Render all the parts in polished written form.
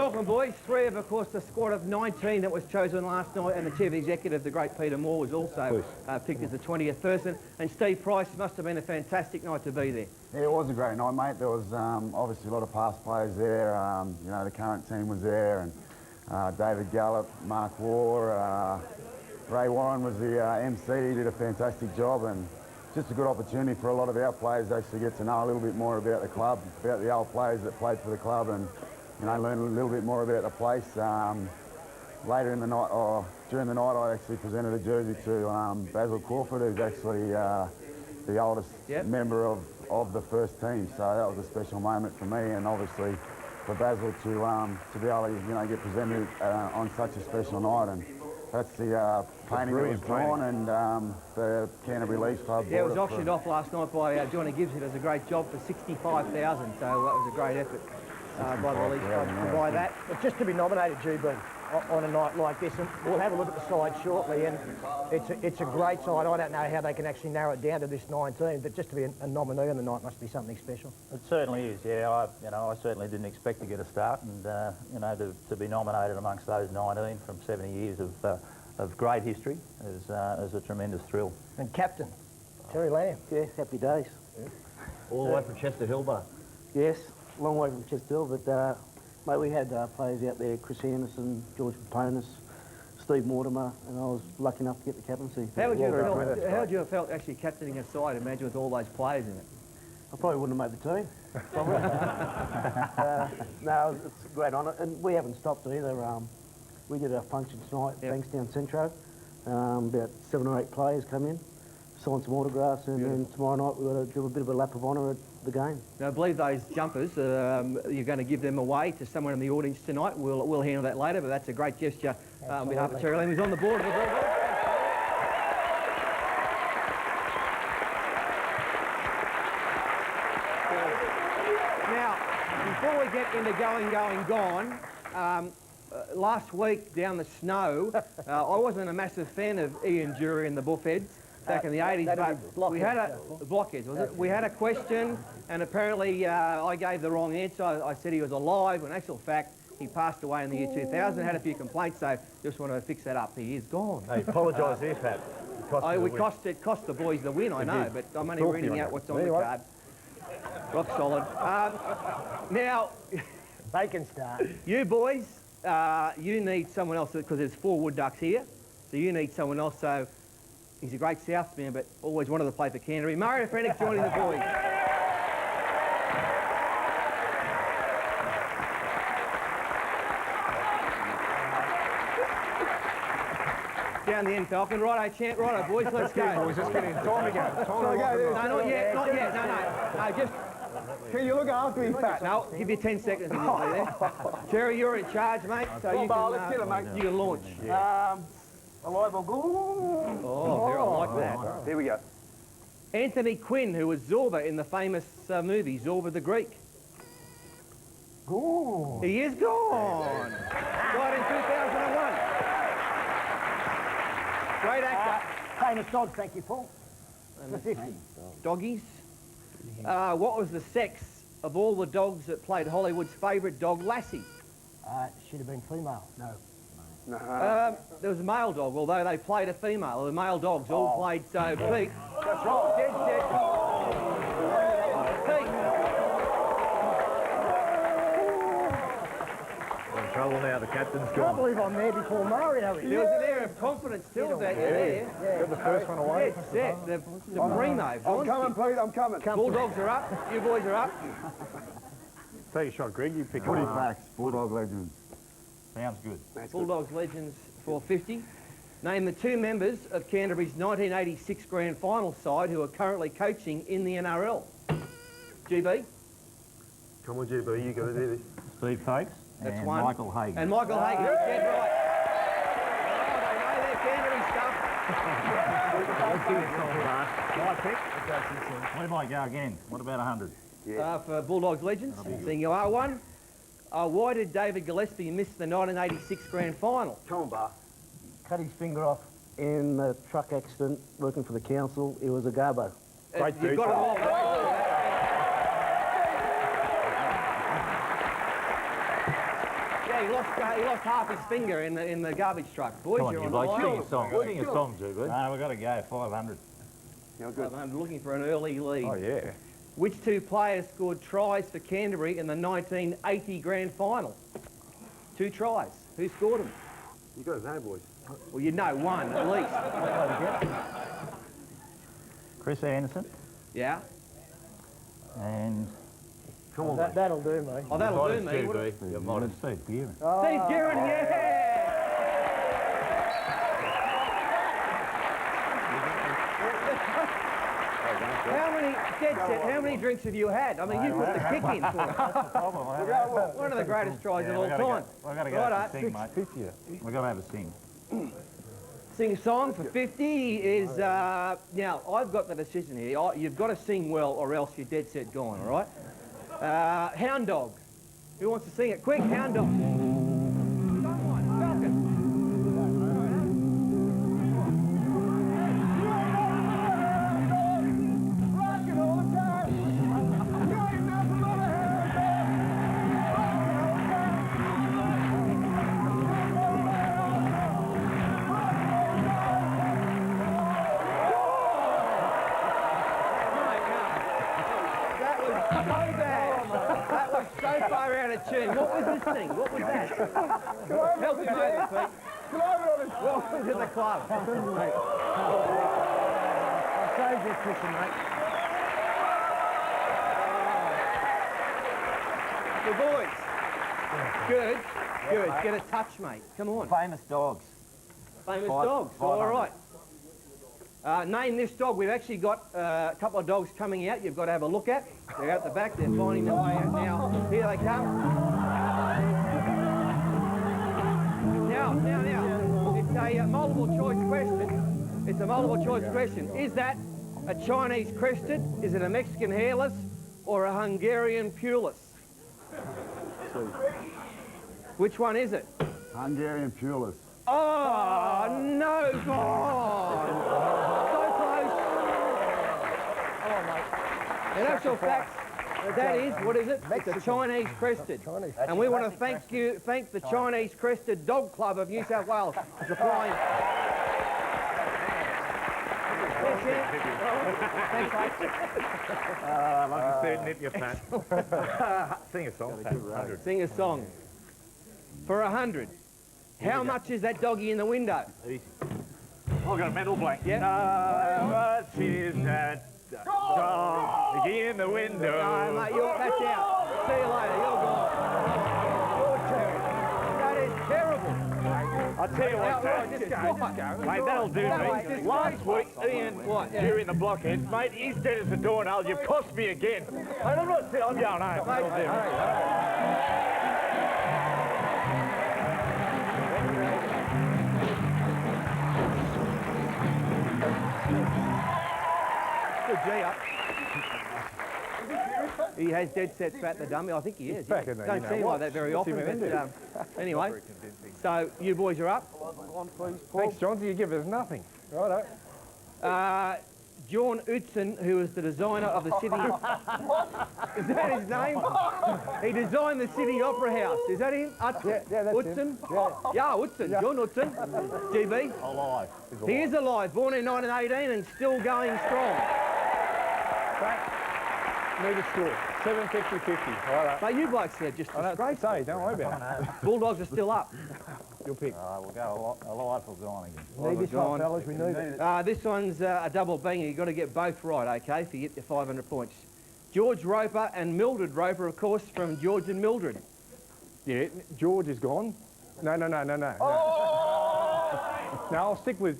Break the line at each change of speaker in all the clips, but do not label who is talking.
welcome, boys. Three of course, the squad of 19 that was chosen last night, and the Chief Executive, the great Peter Moore, was also picked as the 20th person. And Steve Price, must have been a fantastic night to be there.
Yeah, it was a great night, mate. There was obviously a lot of past players there. You know, the current team was there, and David Gallup, Mark Waugh, Ray Warren was the MC. He did a fantastic job, and just a good opportunity for a lot of our players to actually get to know a little bit more about the club, about the old players that played for the club, and you know, learn a little bit more about the place. Later in the night, or during the night, I actually presented a jersey to Basil Crawford, who's actually the oldest member of the first team. So that was a special moment for me, and obviously for Basil to be able to get presented on such a special night. And that's the painting that was drawn, and the Canterbury Leafs Club.
Yeah, it was auctioned off last night by Johnny Gibbs, who does a great job, for $65,000. So that was a great effort by the Leafs Club to buy that.
But just to be nominated, GB, on a night like this, and we'll have a look at the side shortly, and it's a great side. I don't know how they can actually narrow it down to this 19, but just to be a nominee on the night must be something special.
It certainly is, yeah. I certainly didn't expect to get a start, and to be nominated amongst those 19 from 70 years of great history is a tremendous thrill.
And captain, Terry Lamb.
Yeah, happy days.
Yeah.
All the way from Chester Hill, but yes, long way from Chester Hill, but mate, we had players out there, Chris Anderson, George Paponis, Steve Mortimer, and I was lucky enough to get the captaincy.
How would you have felt actually captaining a side, imagine, with all those players in it?
I probably wouldn't have made the team. No, it's a great honour, and we haven't stopped either. We did our function tonight, Bankstown Centro. About 7 or 8 players come in, sign some autographs, and then tomorrow night we've got to do a bit of a lap of honour at the game.
Now, I believe those jumpers, you're going to give them away to someone in the audience tonight. We'll handle that later, but that's a great gesture on behalf of Terry Lamb, who's on the board. Now, before we get into gone, last week down the snow, I wasn't a massive fan of Ian Jury and the Buffheads back in the 80s, but we had a blockheads, was it? We had a question, and apparently I gave the wrong answer. I said he was alive, when in actual fact he passed away in the year 2000. Had a few complaints, so just want to fix that up. He is gone.
Hey, apologise here, Pat.
It cost the boys the win, I know, but I'm only reading out what's on the card. Rock solid. Now,
Bacon start.
You boys, you need someone else, because there's 4 wood ducks here, so you need someone else. So he's a great Southman, but always wanted to play for Canterbury. Mario Frennick joining the boys. Down the end, Falcon. Righto, champ. Righto, boys. Let's go.
Boys, let's get in. Time to go.
No, not yet. Not yet. No, just...
Can you look after him, Pat?
No, give you 10 seconds. Terry, you're in charge, mate. So you can,
let's get him, mate.
You can launch.
Alive or Goooone?
Oh, I like that.
Here we go.
Anthony Quinn, who was Zorba in the famous movie, Zorba the Greek.
Goooone.
He is gone. Died in 2001. Great actor.
Famous dog, thank you, Paul. The 50.
Doggies. What was the sex of all the dogs that played Hollywood's favourite dog, Lassie?
Should have been female. No.
There was a male dog, although they played a female. The male dogs all played, so Pete.
That's right.
Dead. Pete.
We're in trouble now, the captain's
I can't
gone.
believe I'm there before Mario.
There was an air of confidence still that you're there.
Got the first one away.
Dead set. The primo.
I'm coming, Pete, I'm coming.
Bulldogs are up. You boys are up.
Take a shot, Greg. You pick
Footy
one.
facts, Bulldog legends.
Sounds good.
Bulldogs legends for 50. Name the 2 members of Canterbury's 1986 grand final side who are currently coaching in the NRL. GB?
Come on, GB, you got to do this.
Steve Fakes
That's one.
Michael Hagan.
And Michael Hagan. Dead right. Oh, they know their Canterbury stuff.
We might go again. What about 100?
For Bulldogs legends, seeing you are one. Why did David Gillespie miss the 1986 grand final?
Come on, Bar.
Cut his finger off in a truck accident working for the council. It was a garbo.
Great
You've got it all right. he lost half his finger in the garbage truck. Boys,
Come on,
you're
you
on the
blokes,
line.
sing a song. Sing a song, GB. No, we've got to go, 500.
I'm looking for an early lead.
Oh, yeah.
Which two players scored tries for Canterbury in the 1980 grand final? 2 tries. Who scored them?
You got his name, boys.
Well, you know one at least.
Chris Anderson
Yeah.
and...
Come on,
That'll do, mate.
Oh, that'll do me.
You might have Steve Gearin.
Steve Gearin, yeah! How many drinks have you had? I mean, you put the kick in for us. One of the greatest tries of all time.
We've got to go
Righto.
sing, mate. We've got to have a sing.
Sing a song for 50 is, now, I've got the decision here. You've got to sing well or else you're dead set gone, all right? Hound Dog. Who wants to sing it? Quick, Hound Dog. Someone, Falcon. So far out of tune. What was this thing? What was that? Help him over, Pete. Welcome to the club.
I'll save your cushion, mate.
The boys. Good. Good. Get a touch, mate. Come on.
Famous dogs.
Famous dogs. All right. Name this dog. We've actually got a couple of dogs coming out you've got to have a look at. They're out the back. They're finding their way out now. Here they come. Now. It's a multiple choice question. It's a multiple choice question. Is that a Chinese crested? Is it a Mexican hairless? Or a Hungarian pureless? Which one is it?
Hungarian Pulis.
Oh, no, God! So close.
Oh, mate.
In actual fact, that is, what is it? It's a Chinese crested. And we want to thank the Chinese Crested Dog Club of New South Wales for supplying. Thanks, mate.
Like I said, nip your pants. Sing a song, Pat. 100.
Sing a song. For 100. How much is that doggy in the window?
Easy. I've got a mental blank.
Yeah.
How much is that doggy in the window?
No, mate, that's out. See you later. You're gone. That is terrible.
I'll tell you what,
Outright,
Pat.
just go.
Mate, that'll do
No,
me.
mate, just
Last week, Ian,
What? Yeah.
during the blockheads, mate, he's dead as a doornail. You've cost me again. Mate, I'm not saying I'm going home. That'll do me.
Good G up. He has dead set fat the dummy. I think he is.
back in there,
Don't
you
see him
know.
like that very
What's he
often.
meant to
But anyway, so you boys are up.
Thanks, John. You give us nothing. Righto.
John Utzon, who is the designer of the city. Is that his name? He designed the City Opera House. Is that him?
Yeah, that's
Utzon? Yeah, Utzon. John Utzon. GB.
Alive.
He is alive, born in 1918 and still going strong.
Need a score. 750-50. Righto.
But you blokes are just
I don't
disgraced.
say, don't worry about it.
Bulldogs are still up.
You'll pick.
We'll go alive or gone again.
Need this one, fellas. We need it.
This one's a double banger. You've got to get both right, okay, if you get your 500 points. George Roper and Mildred Roper, of course, from George and Mildred.
Yeah, George is gone. No. No, I'll stick with,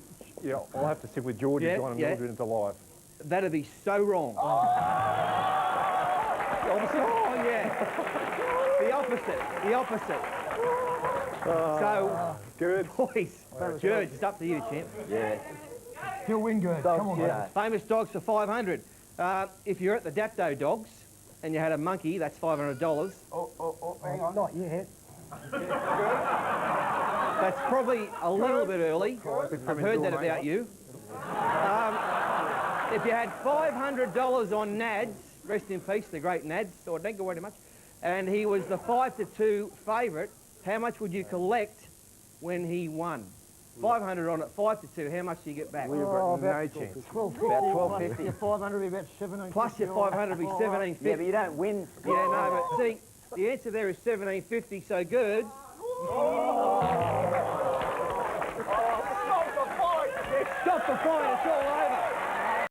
I'll have to stick with George is gone and Mildred is alive.
That'd be so wrong. Oh, yeah. The opposite. So,
Good.
boys, George, it's up to you, champ.
Yeah.
Still win good. Come on, mate.
Famous dogs for 500. If you're at the Dapto Dogs and you had a monkey, that's $500.
Hang on. Not yet.
That's probably a little bit early. I've heard that about you. If you had $500 on Nads, rest in peace, the great Nads, or thank you very much, and he was the 5-2 favourite, How much would you collect when he won? 500 on it, 5-2. How much do you get back?
We've got no chance.
1250.
About 1250.
Your 500 would be about 1750.
Plus your 500 would be 1750.
Yeah, but you don't win.
Yeah, no, but see, the answer there is 1750, so good. Stop the fight, it's all over.